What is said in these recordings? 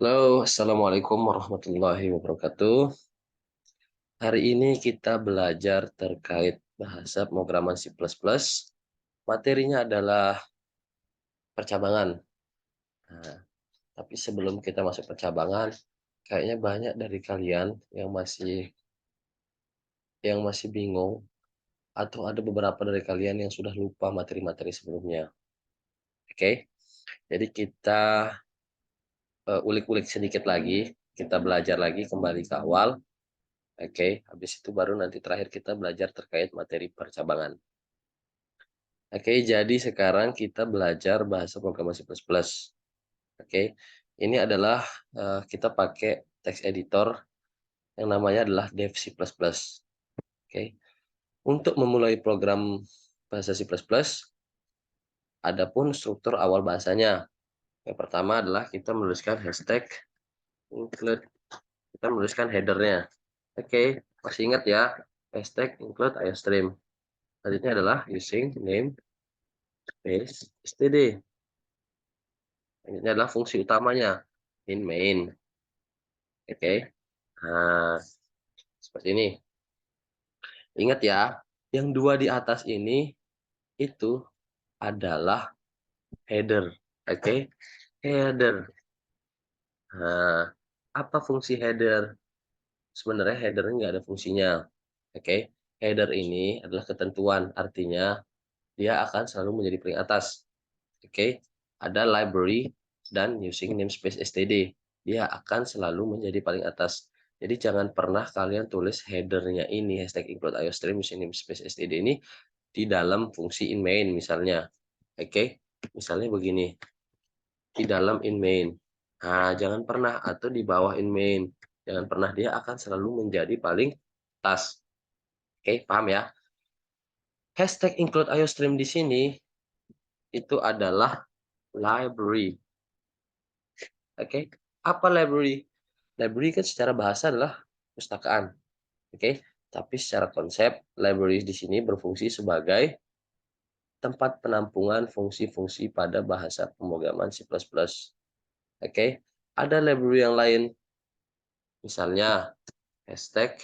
Halo, Assalamualaikum warahmatullahi wabarakatuh. Hari ini kita belajar terkait bahasa pemrograman C++. Materinya adalah percabangan. Nah, tapi sebelum kita masuk percabangan, kayaknya banyak dari kalian yang masih bingung atau ada beberapa dari kalian yang sudah lupa materi-materi sebelumnya. Oke, jadi kita ulik-ulik sedikit lagi, kita belajar lagi kembali ke awal. Oke, habis itu baru nanti terakhir kita belajar terkait materi percabangan. Oke, jadi sekarang kita belajar bahasa programasi C++. Oke, ini adalah kita pakai text editor yang namanya adalah dev C++. Oke, untuk memulai program bahasa C++, adapun struktur awal bahasanya. Yang pertama adalah kita menuliskan hashtag include, kita menuliskan headernya. Oke, masih ingat ya, hashtag include iostream. Selanjutnya adalah using name space std. Ini adalah fungsi utamanya in main. Oke. Nah, seperti ini. Ingat ya, yang dua di atas ini itu adalah header. Oke. Header. Nah, apa fungsi header? Sebenarnya header nggak ada fungsinya. Oke. Header ini adalah ketentuan, artinya dia akan selalu menjadi paling atas. Oke. Ada library dan using namespace std. Dia akan selalu menjadi paling atas. Jadi jangan pernah kalian tulis headernya ini, hashtag include iostream using namespace std ini di dalam fungsi in main misalnya. Oke, misalnya begini, di dalam in main. Nah, jangan pernah, atau di bawah in main. Jangan pernah, dia akan selalu menjadi paling atas. Oke, paham ya? Hashtag include iostream di sini itu adalah library. Oke, apa library? Library kan secara bahasa adalah pustakaan. Oke, tapi secara konsep library di sini berfungsi sebagai tempat penampungan fungsi-fungsi pada bahasa pemrograman C++. Oke, ada library yang lain, misalnya hashtag,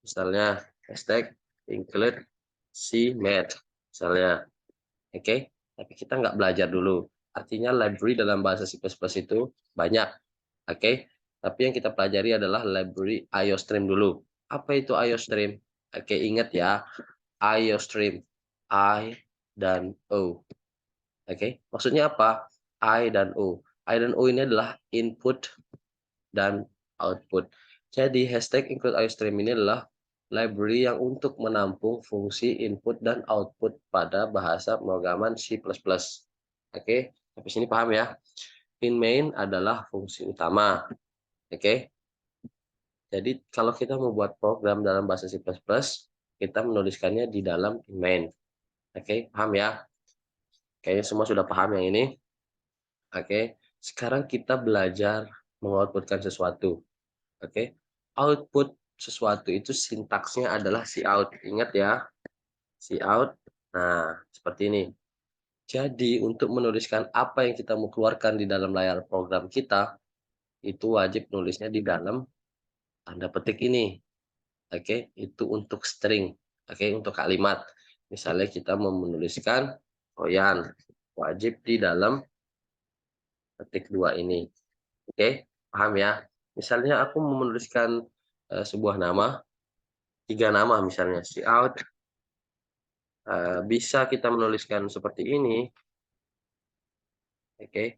misalnya hashtag include cmath, misalnya. Oke, tapi kita nggak belajar dulu. Artinya library dalam bahasa C++ itu banyak. Oke, tapi yang kita pelajari adalah library iostream dulu. Apa itu iostream? Oke, ingat ya, iostream, I dan O. Oke, maksudnya apa? I dan O. I dan O ini adalah input dan output. Jadi hashtag include iostream ini adalah library yang untuk menampung fungsi input dan output pada bahasa pemrograman C++. Oke, sampai sini paham ya? In main adalah fungsi utama. Oke, jadi kalau kita membuat program dalam bahasa C++, kita menuliskannya di dalam in main. Oke, paham ya? Kayaknya semua sudah paham yang ini. Oke, sekarang kita belajar mengoutputkan sesuatu. Oke, output sesuatu itu sintaksnya adalah cout. Ingat ya, cout. Nah, seperti ini. Jadi, untuk menuliskan apa yang kita mau keluarkan di dalam layar program kita, itu wajib nulisnya di dalam tanda petik ini. Oke, itu untuk string. Oke, untuk kalimat. Misalnya kita mau menuliskan Koyan, wajib di dalam petik 2 ini. Oke, paham ya? Misalnya aku mau menuliskan sebuah nama, 3 nama misalnya, cout, bisa kita menuliskan seperti ini. Oke.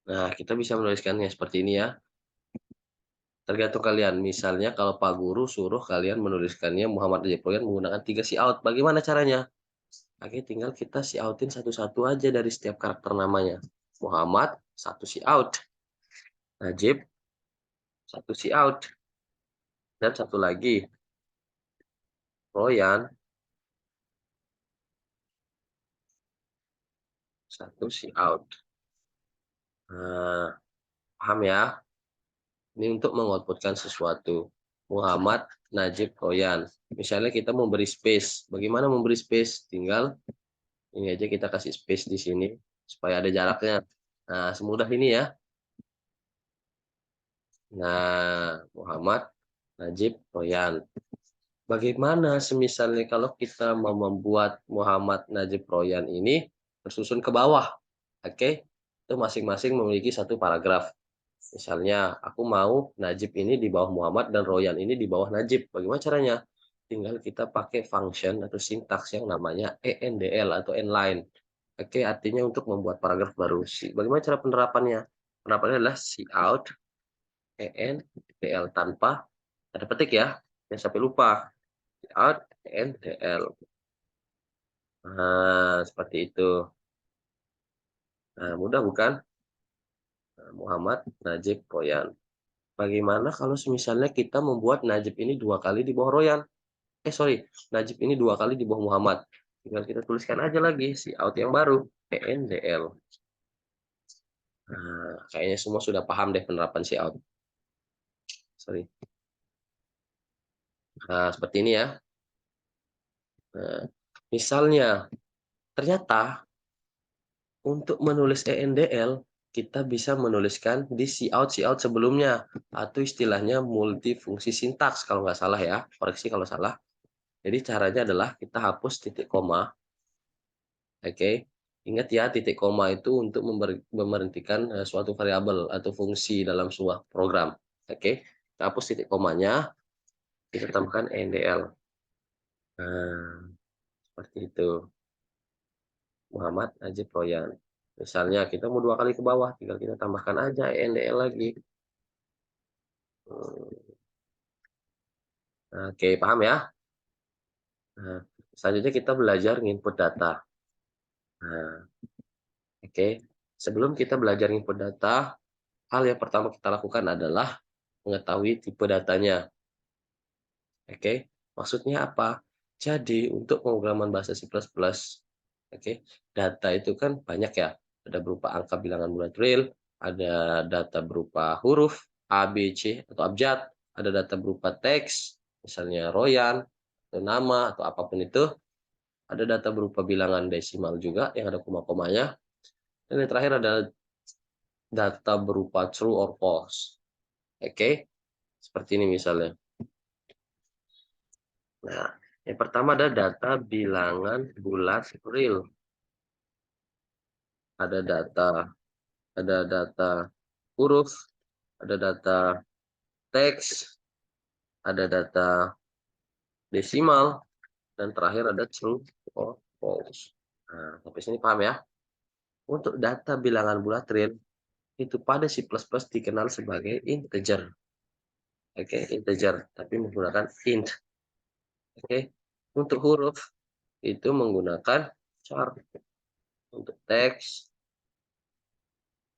Nah, kita bisa menuliskannya seperti ini ya. Tergantung kalian. Misalnya kalau Pak Guru suruh kalian menuliskannya Muhammad Ajaib menggunakan 3 cout. Bagaimana caranya? Oke, tinggal kita outin satu-satu aja dari setiap karakter namanya. Muhammad, 1 cout. Najib, 1 cout. Dan satu lagi, Royan, 1 cout. Nah, paham ya? Ini untuk mengoutputkan sesuatu. Muhammad Najib Royan. Misalnya kita memberi space. Bagaimana memberi space? Tinggal ini aja kita kasih space di sini supaya ada jaraknya. Nah, semudah ini ya. Nah, Muhammad Najib Royan. Bagaimana semisalnya kalau kita mau membuat Muhammad Najib Royan ini tersusun ke bawah? Oke, itu masing-masing memiliki satu paragraf. Misalnya, aku mau Najib ini di bawah Muhammad dan Royan ini di bawah Najib. Bagaimana caranya? Tinggal kita pakai function atau sintaks yang namanya ENDL atau inline. Oke, artinya untuk membuat paragraf baru. Bagaimana cara penerapannya? Penerapannya adalah cout ENDL tanpa ada petik ya. Jangan sampai lupa. Cout ENDL. Nah, seperti itu. Nah, mudah bukan? Nah, Muhammad Najib Royan. Bagaimana kalau misalnya kita membuat Najib ini 2 kali di bawah Royan? Sorry, Najib ini 2 kali di bawah Muhammad. Tinggal kita tuliskan aja lagi si out yang baru, ENDL. Nah, kayaknya semua sudah paham deh penerapan si out. Sorry. Nah, seperti ini ya. Nah, misalnya, ternyata untuk menulis ENDL, kita bisa menuliskan di cout sebelumnya. Atau istilahnya multifungsi sintaks kalau nggak salah ya. Koreksi kalau salah. Jadi caranya adalah kita hapus titik koma. Oke, ingat ya titik koma itu untuk memberhentikan suatu variabel atau fungsi dalam sebuah program. Oke, kita hapus titik komanya, kita tambahkan NDL. Nah, seperti itu. Muhammad Najib Royan. Misalnya kita mau 2 kali ke bawah, tinggal kita tambahkan aja NDL lagi. Oke, paham ya? Nah, selanjutnya kita belajar input data. Nah, oke. Sebelum kita belajar input data, hal yang pertama kita lakukan adalah mengetahui tipe datanya. Oke, maksudnya apa? Jadi untuk pemrograman bahasa C++, oke, data itu kan banyak ya. Ada berupa angka bilangan bulat real, ada data berupa huruf A, B, C atau abjad, ada data berupa teks, misalnya royan, atau nama atau apapun itu. Ada data berupa bilangan desimal juga yang ada koma-komanya. Dan yang terakhir ada data berupa true or false. Oke, seperti ini misalnya. Nah, yang pertama ada data bilangan bulat real. Ada data huruf, ada data teks, ada data desimal, dan terakhir ada true or false. Nah, sampai sini paham ya? Untuk data bilangan bulat real, itu pada C++ dikenal sebagai integer. Oke, integer, tapi menggunakan int. Oke, untuk huruf, itu menggunakan char. Untuk teks,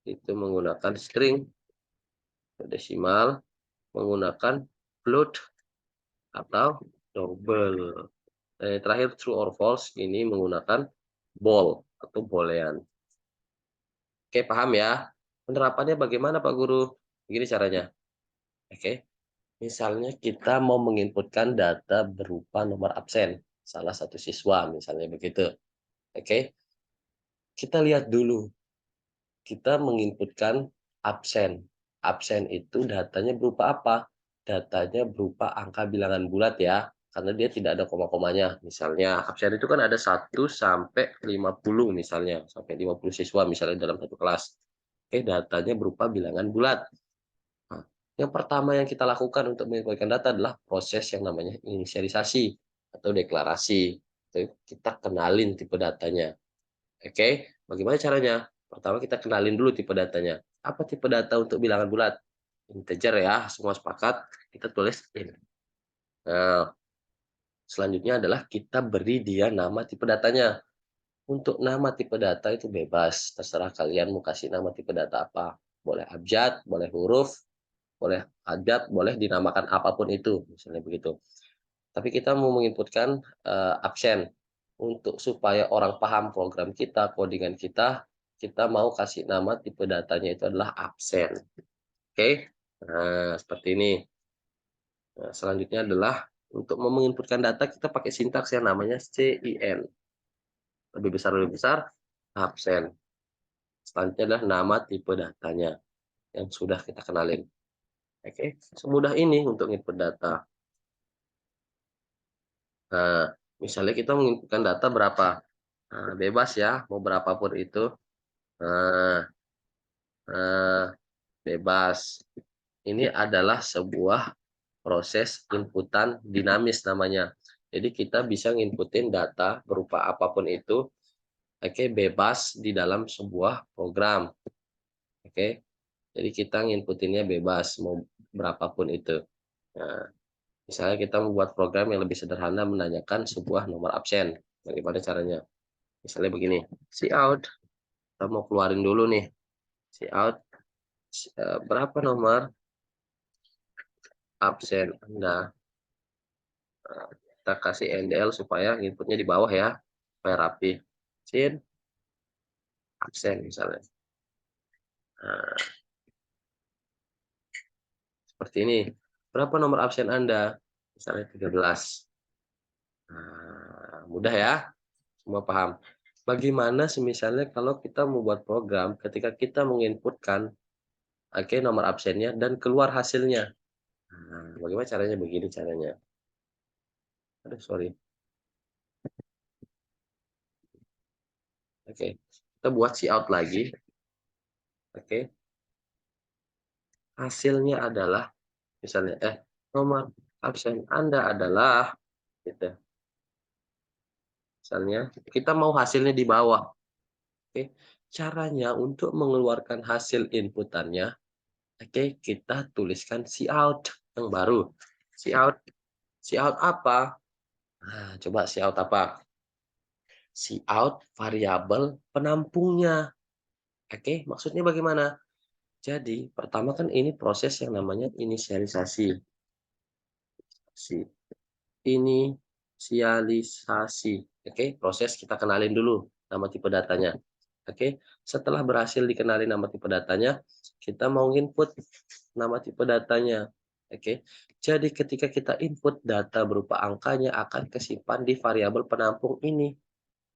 itu menggunakan string. Desimal menggunakan float atau double. Dan yang terakhir true or false ini menggunakan bool atau boolean. Oke, paham ya? Penerapannya bagaimana Pak Guru? Begini caranya. Oke, misalnya kita mau menginputkan data berupa nomor absen salah satu siswa, misalnya begitu. Oke, kita lihat dulu. Kita menginputkan absen. Absen itu datanya berupa apa? Datanya berupa angka bilangan bulat ya, karena dia tidak ada koma-komanya. Misalnya absen itu kan ada 1 sampai 50 misalnya, sampai 50 siswa misalnya dalam satu kelas. Oke, datanya berupa bilangan bulat. Nah, yang pertama yang kita lakukan untuk menginputkan data adalah proses yang namanya inisialisasi atau deklarasi. Kita kenalin tipe datanya. Oke, bagaimana caranya? Pertama kita kenalin dulu tipe datanya. Apa tipe data untuk bilangan bulat? Integer ya, semua sepakat. Kita tulis int. Nah, selanjutnya adalah kita beri dia nama tipe datanya. Untuk nama tipe data itu bebas, terserah kalian mau kasih nama tipe data apa. Boleh abjad, boleh huruf, boleh abjad, boleh dinamakan apapun itu, misalnya begitu. Tapi kita mau menginputkan absen. Untuk supaya orang paham program kita, codingan kita mau kasih nama tipe datanya itu adalah absen. Oke, nah seperti ini. Nah, selanjutnya adalah untuk menginputkan data kita pakai sintaks yang namanya CIN. Lebih besar, absen. Selanjutnya adalah nama tipe datanya yang sudah kita kenalin. Oke, semudah ini untuk input data. Nah, misalnya kita menginputkan data berapa? Nah, bebas ya, mau berapapun itu. Nah, nah, bebas. Ini adalah sebuah proses inputan dinamis namanya. Jadi kita bisa nginputin data berupa apapun itu, oke, bebas di dalam sebuah program. Oke, jadi kita nginputinnya bebas, mau berapapun itu. Nah, misalnya kita membuat program yang lebih sederhana menanyakan sebuah nomor absen. Bagaimana caranya? Misalnya begini, cout, kita mau keluarin dulu nih, cout, berapa nomor absen Anda? Nah, kita kasih NDL supaya inputnya di bawah ya, supaya rapi. Sin, absen misalnya. Nah, seperti ini. Berapa nomor absen Anda? Misalnya 13. Nah, mudah ya, semua paham. Bagaimana semisalnya kalau kita membuat program ketika kita menginputkan oke nomor absennya dan keluar hasilnya. Nah, bagaimana caranya? Begini caranya. Aduh, sorry. Oke, kita buat cout lagi. Oke, hasilnya adalah misalnya nomor absen Anda adalah gitu. Misalnya kita mau hasilnya di bawah. Oke. Caranya untuk mengeluarkan hasil inputannya, oke, kita tuliskan cout yang baru. Cout, cout apa? Nah, coba cout apa? Cout variabel penampungnya. Oke, maksudnya bagaimana? Jadi, pertama kan ini proses yang namanya inisialisasi. Inisialisasi. Oke, proses kita kenalin dulu nama tipe datanya. Oke, setelah berhasil dikenali nama tipe datanya, kita mau input nama tipe datanya. Oke, jadi ketika kita input data berupa angkanya akan kesimpan di variabel penampung ini,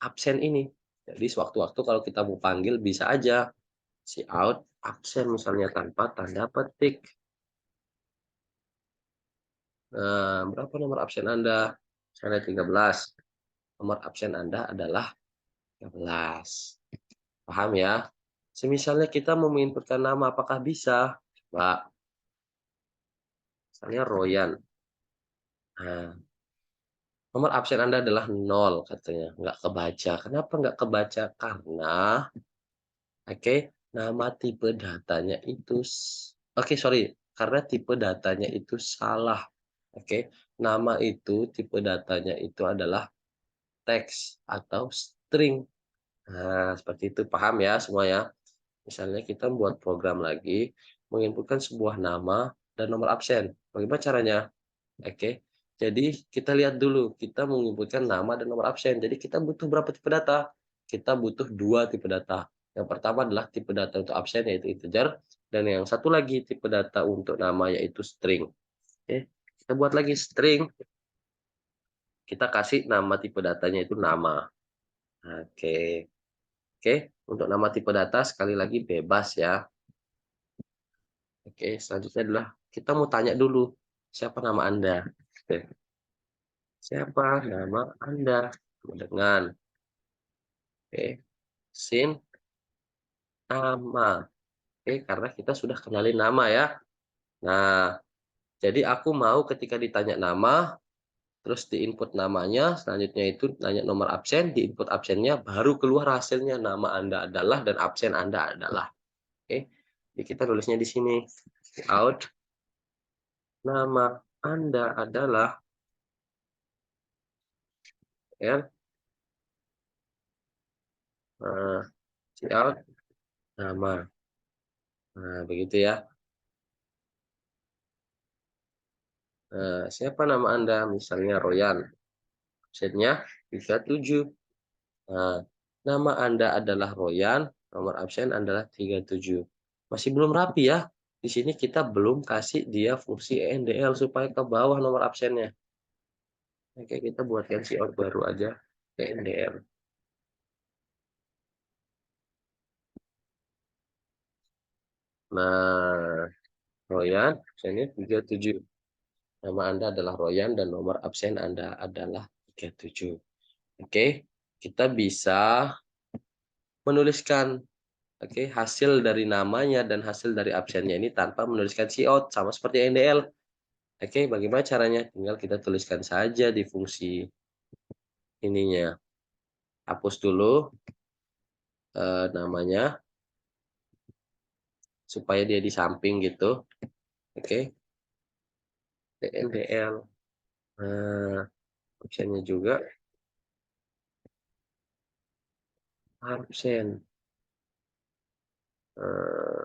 absen ini. Jadi sewaktu-waktu kalau kita mau panggil bisa aja cout absen misalnya tanpa tanda petik. Nah, berapa nomor absen Anda? Misalnya 13. Nomor absen Anda adalah 13. Paham ya? Semisalnya kita mau menginputkan nama, apakah bisa? Mbak, misalnya Royan. Nah, nomor absen Anda adalah 0 katanya, nggak kebaca. Kenapa nggak kebaca? Karena, oke, nama tipe datanya itu, oke, sorry, karena tipe datanya itu salah. Oke, nama itu, tipe datanya itu adalah teks atau string. Nah, seperti itu. Paham ya semua ya? Misalnya kita buat program lagi, menginputkan sebuah nama dan nomor absen. Bagaimana caranya? Oke, jadi kita lihat dulu, kita menginputkan nama dan nomor absen. Jadi kita butuh berapa tipe data? Kita butuh 2 tipe data. Yang pertama adalah tipe data untuk absen yaitu integer, dan yang satu lagi tipe data untuk nama yaitu string. Oke, kita buat lagi string, kita kasih nama tipe datanya itu nama. Oke. Oke, untuk nama tipe data sekali lagi bebas ya. Oke, selanjutnya adalah kita mau tanya dulu, siapa nama Anda? Oke, siapa nama Anda? Dengan oke, sin nama. Oke, karena kita sudah kenalin nama ya. Nah, jadi aku mau ketika ditanya nama, terus diinput namanya, selanjutnya itu nanya nomor absen, diinput absennya, baru keluar hasilnya nama Anda adalah dan absen Anda adalah. Oke, jadi kita tulisnya di sini. Out, nama Anda adalah ya, out nama. Nah, begitu ya. Siapa nama Anda? Misalnya Royan. Absennya 37. Nah, nama Anda adalah Royan, nomor absen adalah 37. Masih belum rapi ya? Di sini kita belum kasih dia fungsi ENDL supaya ke bawah nomor absennya. Oke, kita buatkan cout baru aja ENDL. Nah, Royan, absennya 37. Nama Anda adalah Royan dan nomor absen Anda adalah 37. Oke, kita bisa menuliskan hasil dari namanya dan hasil dari absennya ini tanpa menuliskan cout, sama seperti NDL. Oke, bagaimana caranya? Tinggal kita tuliskan saja di fungsi ininya. Hapus dulu namanya supaya dia di samping gitu. Oke, NDL. Nah, absennya juga absen. Eh,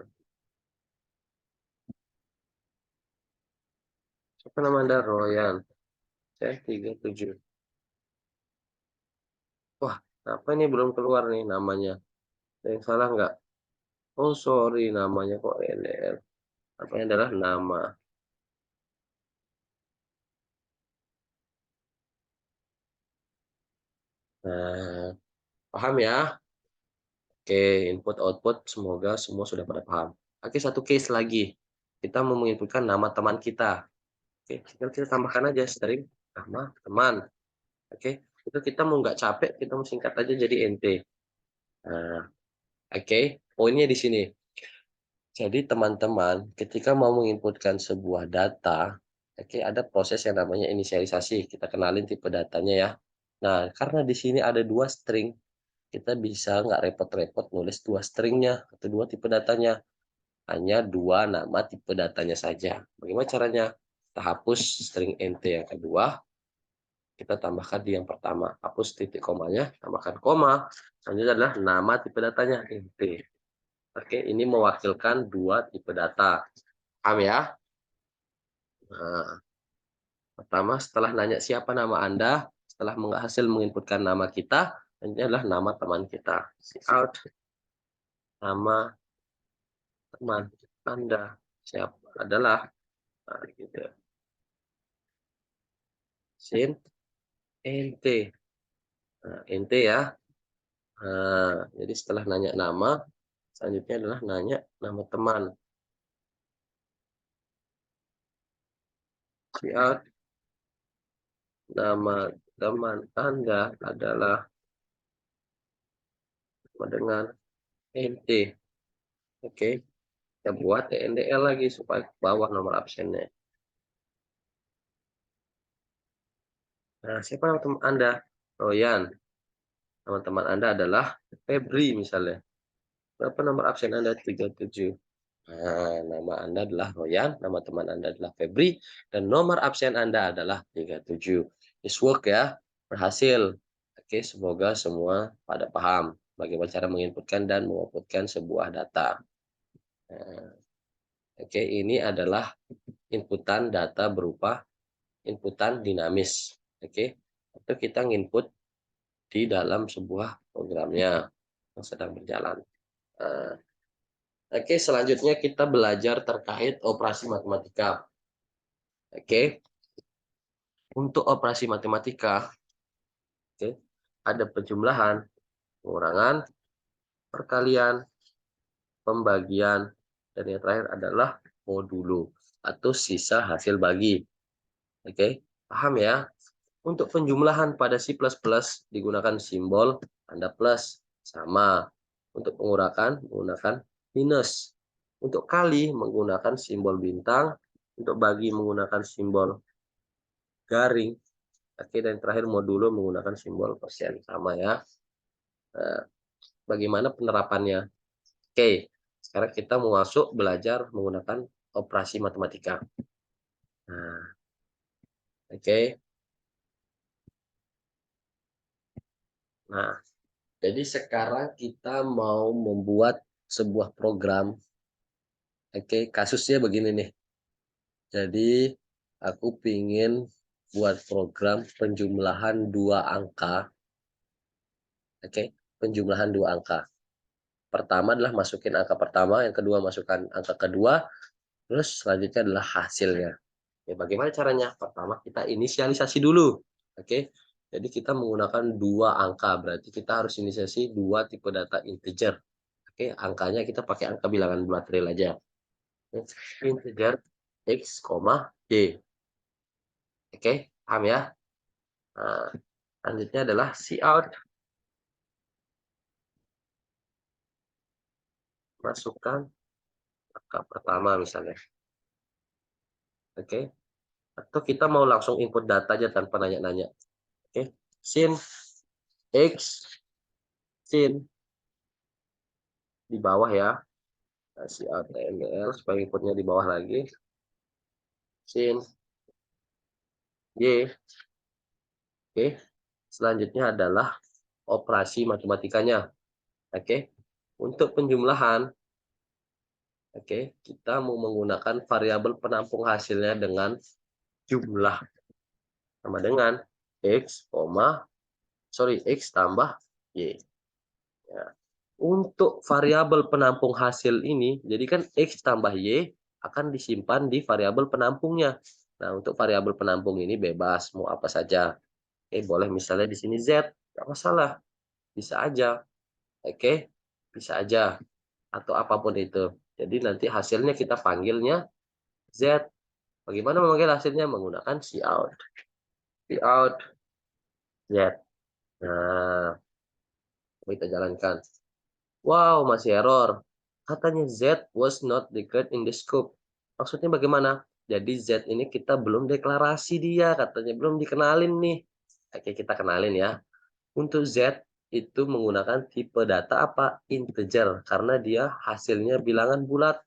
Siapa nama Anda? Royan. Saya 37. Wah, apa ini belum keluar nih namanya? Ada yang salah nggak? Oh, sorry, namanya kok NDL. Apa adalah nama. Nah, paham ya? Oke, input output semoga semua sudah pada paham. Oke, satu case lagi. Kita mau menginputkan nama teman kita. Oke, tinggal kita tambahkan aja string nama teman. Oke, itu kita mau nggak capek, kita mau singkat aja jadi nt. Nah, oke, poinnya di sini. Jadi teman-teman, ketika mau menginputkan sebuah data, oke, ada proses yang namanya inisialisasi. Kita kenalin tipe datanya ya. Nah, karena di sini ada dua string, kita bisa nggak repot-repot nulis dua stringnya atau dua tipe datanya. Hanya dua nama tipe datanya saja. Bagaimana caranya? Kita hapus string nt yang kedua, kita tambahkan di yang pertama. Hapus titik komanya, tambahkan koma. Selanjutnya adalah nama tipe datanya int. Oke, ini mewakilkan dua tipe data. Paham ya? Nah, pertama setelah nanya siapa nama Anda, setelah hasil menginputkan nama kita, ini adalah nama teman kita. Cout nama teman Anda siapa adalah gitu. Sin nt. Nah, nt ya. Nah, jadi setelah nanya nama, selanjutnya adalah nanya nama teman. Cout nama teman Anda adalah dengan nt. Oke, kita buat TNDL lagi supaya ke bawah nomor absennya. Nah, siapa nama teman Anda? Royan. Nama teman Anda adalah Febri misalnya. Berapa nomor absen Anda? 37. Nah, nama Anda adalah Royan, nama teman Anda adalah Febri, dan nomor absen Anda adalah 37. This work ya, berhasil. Oke, semoga semua pada paham bagaimana cara menginputkan dan mengoutputkan sebuah data. Nah, oke, ini adalah inputan data berupa inputan dinamis. Oke, itu kita nginput di dalam sebuah programnya yang sedang berjalan. Nah, oke, selanjutnya kita belajar terkait operasi matematika. Oke, untuk operasi matematika, oke, ada penjumlahan, pengurangan, perkalian, pembagian, dan yang terakhir adalah modulo atau sisa hasil bagi. Oke, paham ya? Untuk penjumlahan pada C++ digunakan simbol tanda plus, sama. Untuk pengurangan menggunakan minus. Untuk kali menggunakan simbol bintang. Untuk bagi menggunakan simbol garing. Oke, dan terakhir modulo menggunakan simbol persen. Sama ya. Nah, bagaimana penerapannya? Oke, sekarang kita mau masuk belajar menggunakan operasi matematika. Nah, oke. Nah, jadi sekarang kita mau membuat sebuah program. Oke, kasusnya begini nih. Jadi aku pingin buat program penjumlahan dua angka. Oke, penjumlahan dua angka. Pertama adalah masukin angka pertama, yang kedua masukkan angka kedua, Terus selanjutnya adalah hasilnya. Ya, bagaimana caranya? Pertama kita inisialisasi dulu. Oke. Jadi kita menggunakan dua angka, berarti kita harus inisialisasi dua tipe data integer. Oke, angkanya kita pakai angka bilangan bulat real aja. Integer x, y. Oke, paham ya? Nah, selanjutnya adalah cout. Masukkan angka pertama misalnya. Oke. Atau kita mau langsung input data aja tanpa nanya-nanya. Oke. Sin x, sin di bawah ya. Kasih ATML supaya inputnya di bawah lagi. Sin y. Oke. Selanjutnya adalah operasi matematikanya. Oke. Untuk penjumlahan, oke, kita mau menggunakan variabel penampung hasilnya dengan jumlah sama dengan x, x tambah y. Ya. Untuk variabel penampung hasil ini, jadi kan x tambah y akan disimpan di variabel penampungnya. Nah, untuk variabel penampung ini bebas mau apa saja. Oke, boleh misalnya di sini z, nggak masalah, bisa aja. Oke, bisa aja atau apapun itu. Jadi nanti hasilnya kita panggilnya z. Bagaimana memanggil hasilnya? Menggunakan cout. Cout z. Nah, kita jalankan. Wow, masih error. Katanya Z was not declared in the scope. Maksudnya bagaimana? Jadi Z ini kita belum deklarasi dia, katanya belum dikenalin nih. Oke, kita kenalin ya. Untuk Z itu menggunakan tipe data apa? Integer, karena dia hasilnya bilangan bulat.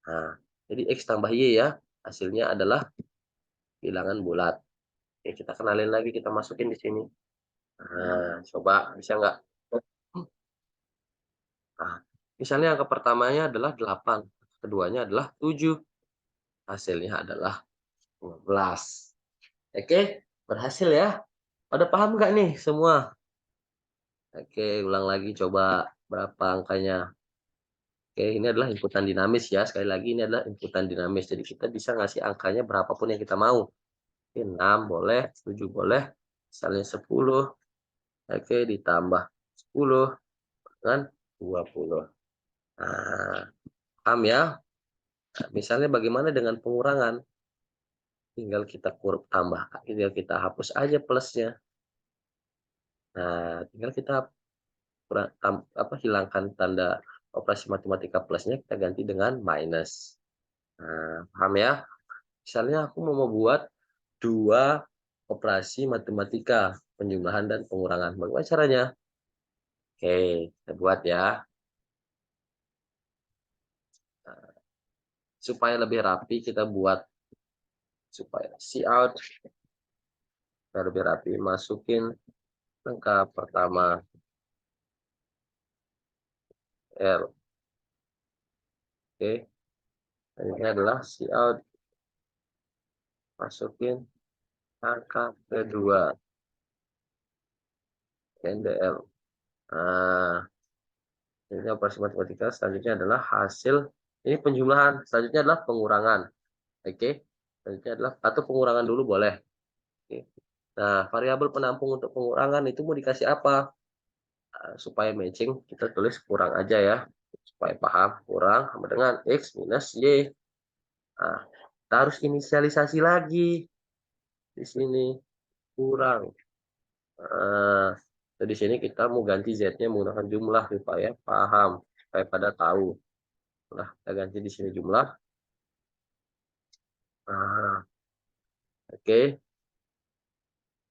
Nah, jadi X tambah Y ya, hasilnya adalah bilangan bulat. Oke, kita kenalin lagi, kita masukin di sini. Nah, coba bisa nggak? Nah, misalnya angka pertamanya adalah 8, keduanya adalah 7, hasilnya adalah 12. Oke, berhasil ya. Pada paham nggak nih semua? Oke, ulang lagi coba berapa angkanya. Oke, ini adalah inputan dinamis ya. Sekali lagi ini adalah inputan dinamis. Jadi kita bisa ngasih angkanya berapapun yang kita mau. Oke, 6 boleh, 7 boleh, misalnya 10. Oke, ditambah 10 dengan 20. Nah, paham ya? Nah, misalnya bagaimana dengan pengurangan? Tinggal kita tambah, tinggal kita hapus aja plusnya. Nah, tinggal kita hilangkan tanda operasi matematika plusnya, kita ganti dengan minus. Nah, paham ya? Misalnya aku mau membuat dua operasi matematika, penjumlahan dan pengurangan. Bagaimana caranya? Oke, kita buat ya. Nah, supaya lebih rapi, kita buat supaya cout supaya lebih rapi. Masukin angka pertama L. Oke, ini adalah cout. Masukin angka kedua NDL. Nah, ini operasi matematika. Selanjutnya adalah hasil. Ini penjumlahan. Selanjutnya adalah pengurangan. Oke. Selanjutnya adalah atau pengurangan dulu boleh. Oke. Nah, variabel penampung untuk pengurangan itu mau dikasih apa? Nah, supaya matching kita tulis kurang aja ya. Supaya paham, kurang sama dengan X minus Y. Nah, kita harus inisialisasi lagi di sini kurang. Nah, di sini kita mau ganti Z-nya menggunakan jumlah supaya paham, supaya pada tahu. Nah, kita ganti di sini jumlah. Nah, oke.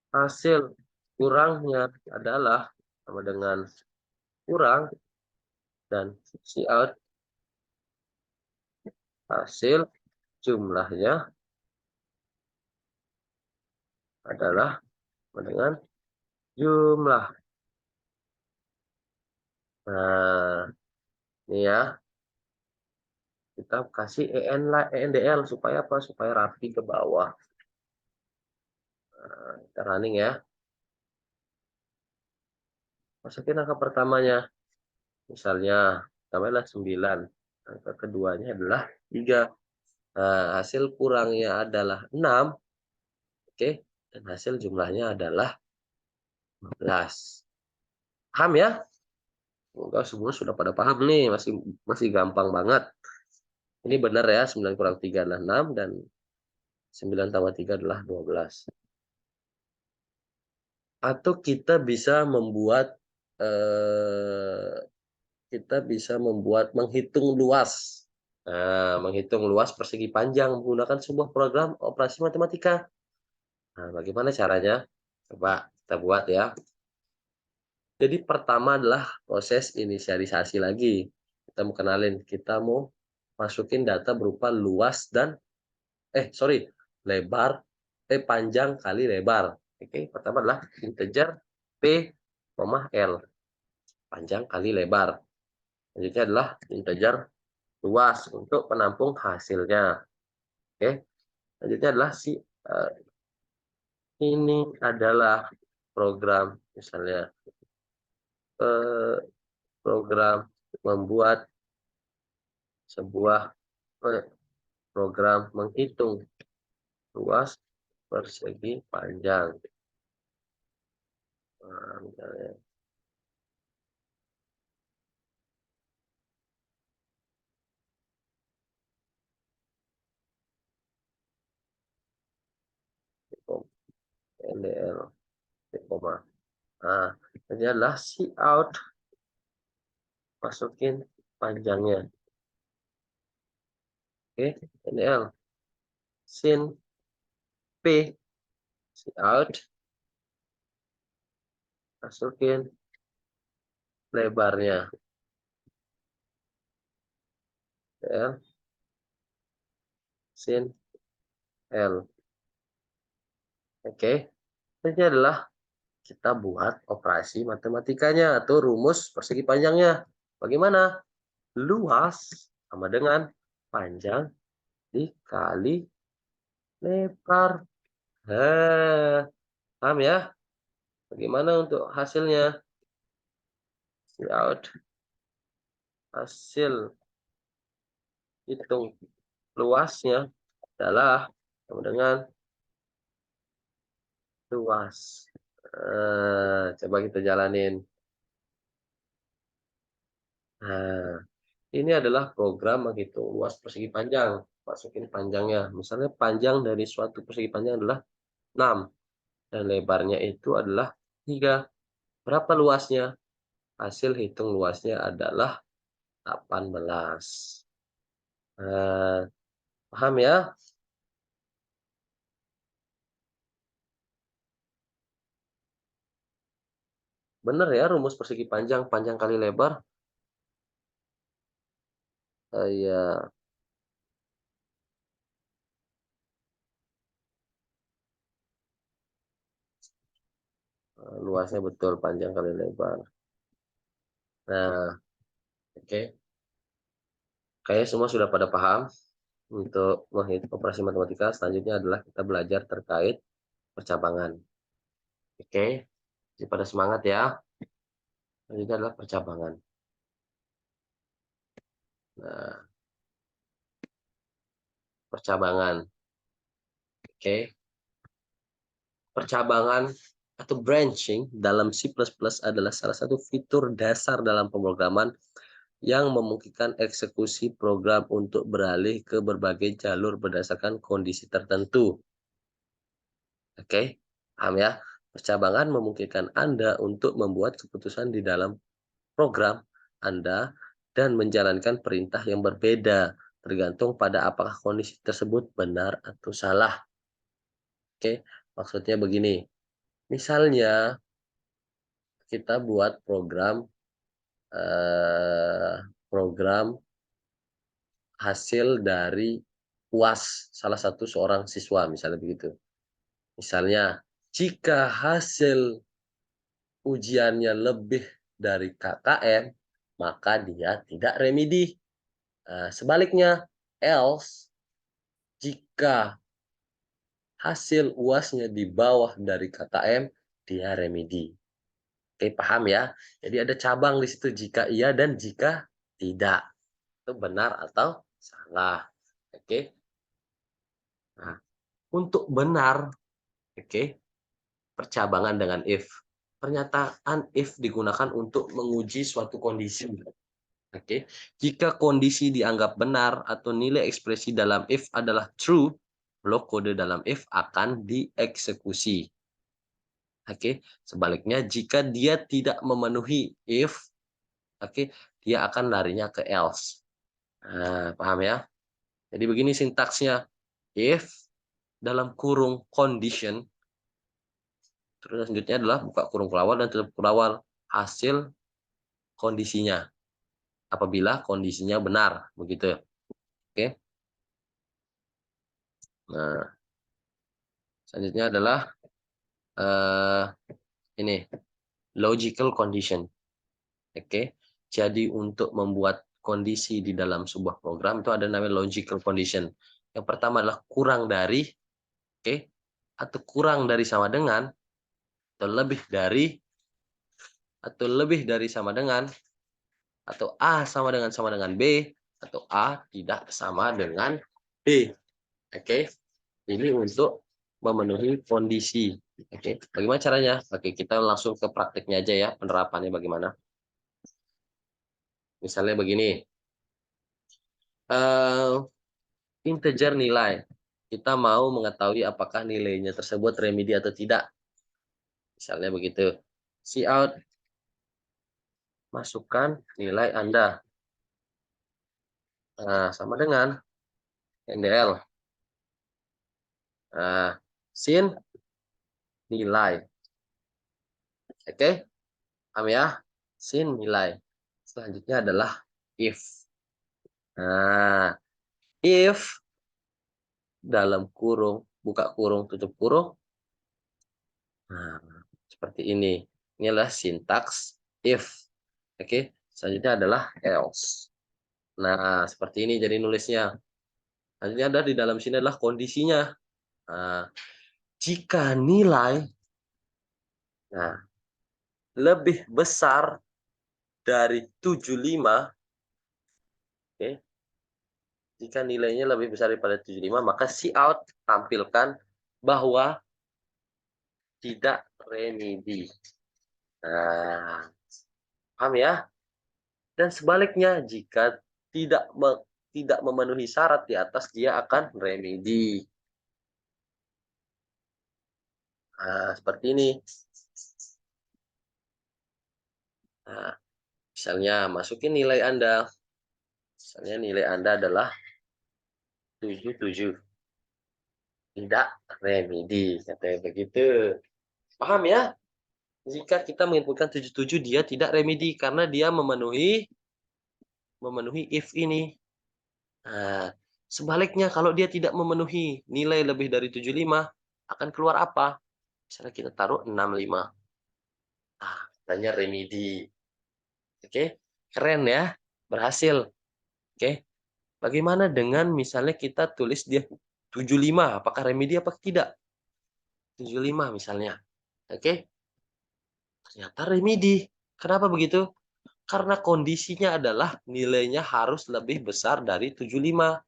Hasil kurangnya adalah sama dengan kurang dan cout hasil jumlahnya adalah sama dengan jumlah. Nah, ini ya. Kita kasih ENDL supaya apa? Supaya rapi ke bawah. Nah, kita running ya. Masukin angka pertamanya. Misalnya, pertama adalah 9. Angka keduanya adalah 3. Nah, hasil kurangnya adalah 6, oke, dan hasil jumlahnya adalah 15. Paham ya? Semoga semua sudah pada paham nih, masih masih gampang banget. Ini benar ya, 9 kurang 3 adalah 6 dan 9 tambah 3 adalah 12. Atau eee, kita bisa membuat menghitung luas. Nah, menghitung luas persegi panjang menggunakan sebuah program operasi matematika. Nah, bagaimana caranya? Coba kita buat ya. Jadi pertama adalah proses inisialisasi lagi. Kita mau masukin data berupa luas dan lebar, panjang kali lebar. Oke, pertama adalah integer P, L, panjang kali lebar. Selanjutnya adalah integer luas untuk penampung hasilnya. Oke, selanjutnya adalah ini adalah program, misalnya eh, program membuat sebuah program menghitung luas persegi panjang. Nah, misalnya, LDL, koma. Nah, ini adalah out, masukin panjangnya. Oke, LDL, sin P, out, masukin lebarnya. L, sin L. Oke, ini adalah kita buat operasi matematikanya atau rumus persegi panjangnya. Bagaimana? Luas sama dengan panjang dikali lebar. Paham ya? Bagaimana untuk hasilnya? Out, hasil hitung luasnya adalah sama dengan luas. Coba kita jalanin. Nah, ini adalah program menghitung luas persegi panjang. Masukin panjangnya. Misalnya panjang dari suatu persegi panjang adalah 6 dan lebarnya itu adalah 3. Berapa luasnya? Hasil hitung luasnya adalah 18. Nah, paham ya? Benar ya rumus persegi panjang, panjang kali lebar? Ya, luasnya betul panjang kali lebar. Nah, oke. Kayaknya semua sudah pada paham untuk menghitung operasi matematika. Selanjutnya adalah kita belajar terkait percabangan. Oke, jadi pada semangat ya. Selanjutnya adalah percabangan. Nah, percabangan. Oke, percabangan atau branching dalam C++ adalah salah satu fitur dasar dalam pemrograman yang memungkinkan eksekusi program untuk beralih ke berbagai jalur berdasarkan kondisi tertentu. Oke, paham ya? Percabangan memungkinkan Anda untuk membuat keputusan di dalam program Anda dan menjalankan perintah yang berbeda, tergantung pada apakah kondisi tersebut benar atau salah. Oke, maksudnya begini. Misalnya kita buat eh, program hasil dari UAS salah satu seorang siswa, misalnya begitu. Misalnya, jika hasil ujiannya lebih dari KKM, maka dia tidak remedi. Sebaliknya, else, jika hasil UASnya di bawah dari KKM, dia remedi. Oke, paham ya? Jadi ada cabang di situ jika iya dan jika tidak. Itu benar atau salah. Oke. Nah, untuk benar, oke, percabangan dengan if. Pernyataan if digunakan untuk menguji suatu kondisi. Oke, jika kondisi dianggap benar atau nilai ekspresi dalam if adalah true, blok kode dalam if akan dieksekusi. Oke, sebaliknya jika dia tidak memenuhi if, oke, dia akan larinya ke else. Nah, paham ya? Jadi begini sintaksnya. If dalam kurung condition, terus selanjutnya adalah buka kurung pelawal dan tutup pelawal hasil kondisinya. Apabila kondisinya benar, begitu. Oke. Nah, selanjutnya adalah eh, ini logical condition. Oke. Jadi untuk membuat kondisi di dalam sebuah program itu ada namanya logical condition. Yang pertama adalah kurang dari, oke, atau kurang dari sama dengan, atau lebih dari, atau lebih dari sama dengan, atau A sama dengan B, atau A tidak sama dengan B. Oke. Ini untuk memenuhi kondisi. Oke. Bagaimana caranya? Oke, kita langsung ke prakteknya aja ya, penerapannya bagaimana. Misalnya begini. Integer nilai. Kita mau mengetahui apakah nilainya tersebut remedi atau tidak. Misalnya begitu. Cout, masukkan nilai Anda. Nah, sama dengan NDL. Nah, sin nilai. Oke, paham ya? Sin nilai. Selanjutnya adalah if. Nah, if dalam kurung, buka kurung, tutup kurung. Nah, seperti ini. Ini adalah sintaks if. Oke, selanjutnya adalah else. Nah, seperti ini jadi nulisnya. Selanjutnya ada di dalam sini adalah kondisinya. Nah, jika nilai nah, lebih besar dari 75, oke. Jika nilainya lebih besar daripada 75, maka cout tampilkan bahwa tidak remedi. Nah, paham ya? Dan sebaliknya, jika tidak memenuhi syarat di atas, dia akan remedi. Nah, seperti ini. Nah, misalnya masukin nilai Anda. Misalnya nilai Anda adalah 77. Tidak remedi, katanya begitu. Paham ya? Jika kita menginputkan 77, dia tidak remedi karena dia memenuhi if ini. Nah, sebaliknya kalau dia tidak memenuhi nilai lebih dari 75, akan keluar apa? Misalnya kita taruh 65. Nah, katanya remedi. Oke, keren ya. Berhasil. Oke. Bagaimana dengan misalnya kita tulis dia 75, apakah remedi apa tidak? 75 misalnya. Oke. Ternyata remedi. Kenapa begitu? Karena kondisinya adalah nilainya harus lebih besar dari 75.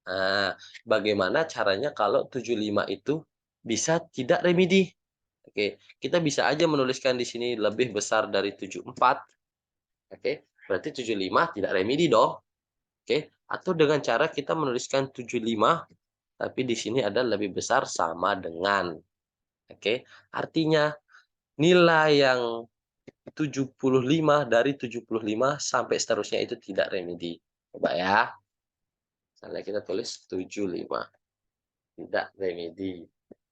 Nah, bagaimana caranya kalau 75 itu bisa tidak remedi? Oke, kita bisa aja menuliskan di sini lebih besar dari 74. Oke, berarti 75 tidak remedi dong. Oke, atau dengan cara kita menuliskan 75, tapi di sini ada lebih besar sama dengan. Oke, artinya nilai yang 75 dari 75 sampai seterusnya itu tidak remedi. Coba ya. Misalnya kita tulis 75. Tidak remedi.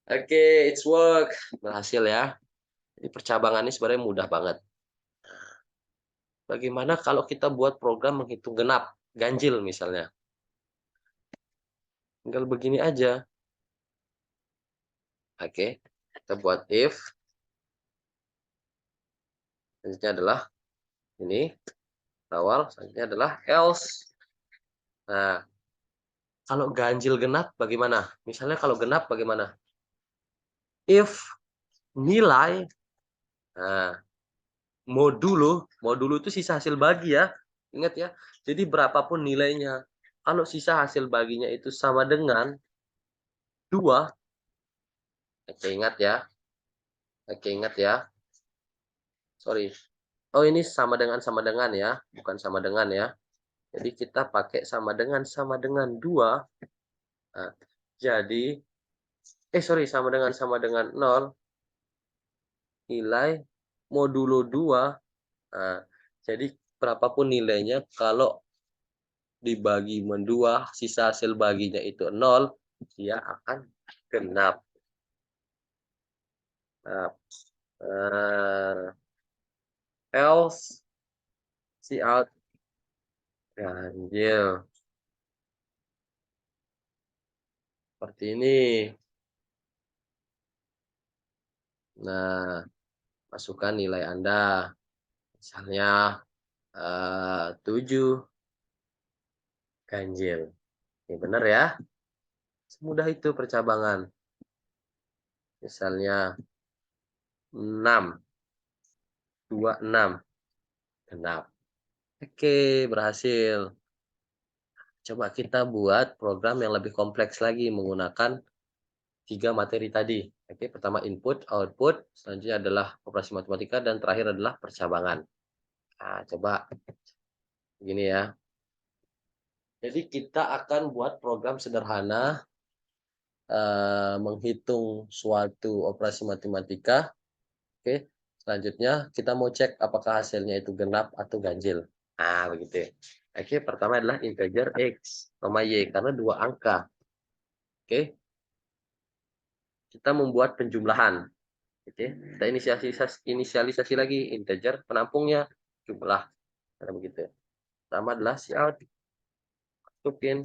Oke, it's work. Berhasil ya. Jadi percabangan ini sebenarnya mudah banget. Bagaimana kalau kita buat program menghitung genap, ganjil misalnya. Tinggal begini aja. Oke, kita buat if. Selanjutnya adalah ini. Awal, selanjutnya adalah else. Nah, kalau ganjil genap bagaimana? Misalnya kalau genap bagaimana? If nilai, nah, modulo itu sisa hasil bagi ya. Ingat ya. Jadi berapapun nilainya, kalau sisa hasil baginya itu sama dengan 2. Oke, ingat ya. Oke, ingat ya. Sorry. Oh, ini sama dengan ya, bukan sama dengan ya. Jadi kita pakai sama dengan 2. Nah, jadi sorry, sama dengan 0 nilai modulo 2. Nah, jadi berapapun nilainya kalau dibagi mendua, sisa hasil baginya itu 0, dia akan genap. Nah, else see out ganjil. Seperti ini. Nah, masukkan nilai Anda. Misalnya 7 ganjil. Ini benar ya. Semudah itu percabangan. Misalnya 6, 26 genap. Oke, berhasil. Coba kita buat program yang lebih kompleks lagi menggunakan 3 materi tadi. Oke, pertama input, output, selanjutnya adalah operasi matematika, dan terakhir adalah percabangan. Nah, coba begini ya. Jadi kita akan buat program sederhana menghitung suatu operasi matematika. Oke, selanjutnya kita mau cek apakah hasilnya itu genap atau ganjil. Nah, begitu. Oke, pertama adalah integer x, y, karena 2 angka. Oke, kita membuat penjumlahan. Oke, kita inisialisasi lagi integer penampungnya, jumlah. Karena begitu. Pertama adalah cout, masukin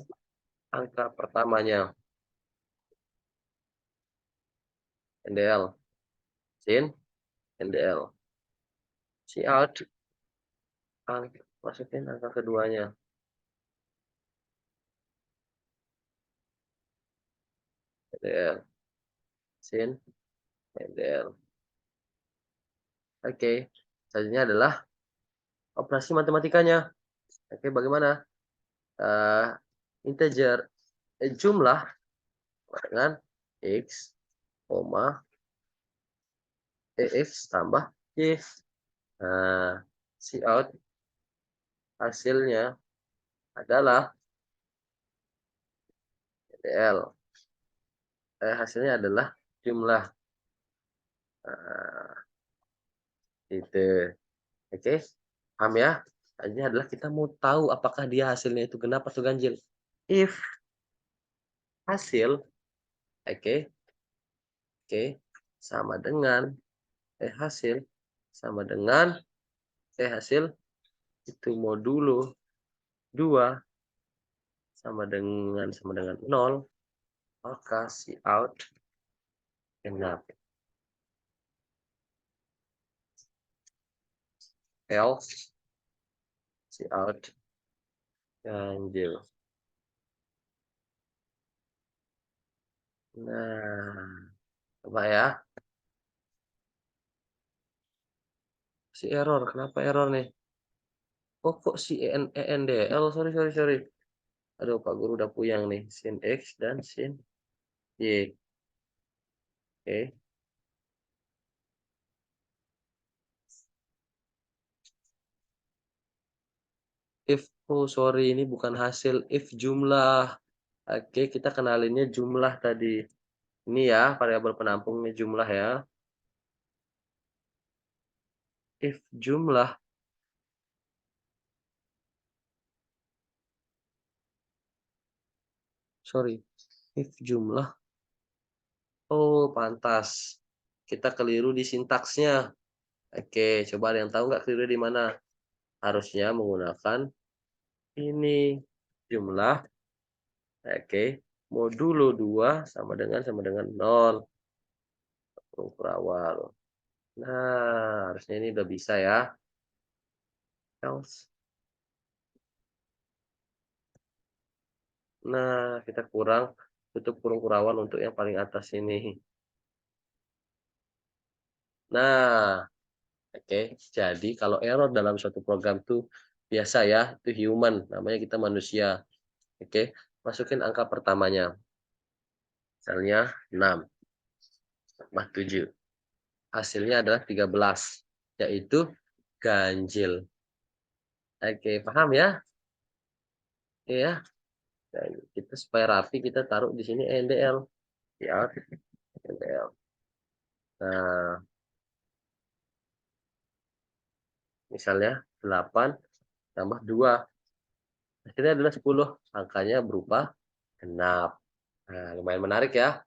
angka pertamanya, NDL, sin, NDL. Cout, masukin angka keduanya, NDL, sin, NDL. Oke, selanjutnya adalah operasi matematikanya. Oke, bagaimana? Integer, jumlah dengan x, x tambah y. Nah, cout hasilnya adalah DL. Hasilnya adalah jumlah. Nah, itu. Oke, paham ya? Ini adalah kita mau tahu apakah dia hasilnya itu genap atau ganjil. If hasil, oke, oke, sama dengan hasil sama dengan hasil itu modulo 2 sama dengan 0, maka cout genap. Else cout ganjil. Nah, coba ya. Si error, kenapa error nih? Oh, kok si ENDL? Sorry, sorry, sorry. Aduh, Pak Guru udah puyang nih. Sin X dan sin Y. Oke. If, oh sorry, ini bukan hasil. If jumlah. Oke, kita kenalinnya jumlah tadi. Ini ya, variabel penampungnya jumlah ya. If jumlah. Sorry. If jumlah. Oh, pantas. Kita keliru di sintaksnya. Oke, coba ada yang tahu nggak keliru di mana? Harusnya menggunakan ini jumlah. Oke, modulo 2 sama dengan 0 ukur awal. Nah, harusnya ini udah bisa ya. Else. Nah, kita tutup kurung kurawan untuk yang paling atas ini. Nah, oke. Jadi kalau error dalam suatu program tuh biasa ya, itu human, namanya kita manusia. Oke, masukin angka pertamanya. Misalnya 6 tambah 7. Hasilnya adalah 13, yaitu ganjil. Oke, paham ya? Oke ya. Dan kita supaya rapi kita taruh di sini NDL. Ya, NDL. Nah, misalnya 8 tambah 2. Hasilnya adalah 10. Angkanya berupa genap. Nah, lumayan menarik ya.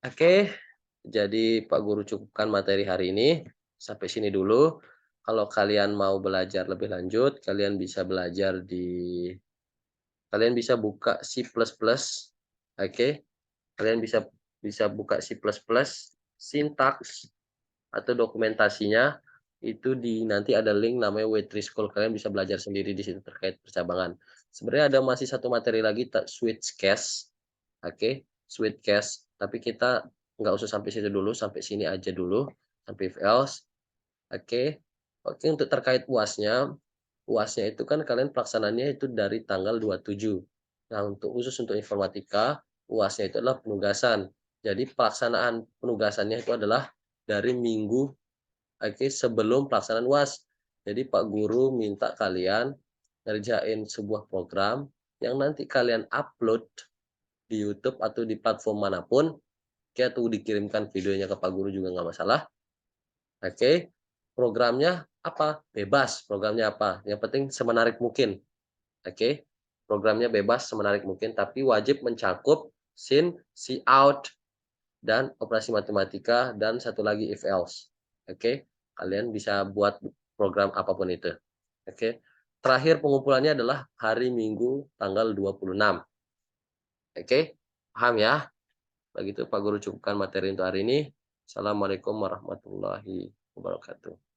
Oke, jadi Pak Guru cukupkan materi hari ini. Sampai sini dulu. Kalau kalian mau belajar lebih lanjut, kalian bisa buka C++, oke. Kalian bisa bisa buka C++, sintaks atau dokumentasinya itu nanti ada link namanya W3 School. Kalian bisa belajar sendiri di situ terkait percabangan. Sebenarnya ada masih satu materi lagi switch cache. Oke, switch cache. Tapi kita nggak usah sampai situ dulu, sampai sini aja dulu, sampai if else. Oke. Oke, untuk terkait UAS-nya, UAS-nya itu kan kalian pelaksananya itu dari tanggal 27. Nah, khusus untuk informatika, UAS-nya itu adalah penugasan. Jadi pelaksanaan penugasannya itu adalah dari minggu, oke, sebelum pelaksanaan UAS. Jadi Pak Guru minta kalian ngerjain sebuah program yang nanti kalian upload di YouTube atau di platform manapun, oke, atau dikirimkan videonya ke Pak Guru juga nggak masalah. Oke, programnya apa? Bebas, programnya apa? Yang penting semenarik mungkin. Oke, programnya bebas semenarik mungkin, tapi wajib mencakup scene, cout, dan operasi matematika, dan satu lagi if else. Oke, kalian bisa buat program apapun itu. Oke, terakhir pengumpulannya adalah hari Minggu tanggal 26. Oke, paham ya? Begitu Pak Guru cukupkan materi untuk hari ini. Assalamualaikum warahmatullahi wabarakatuh.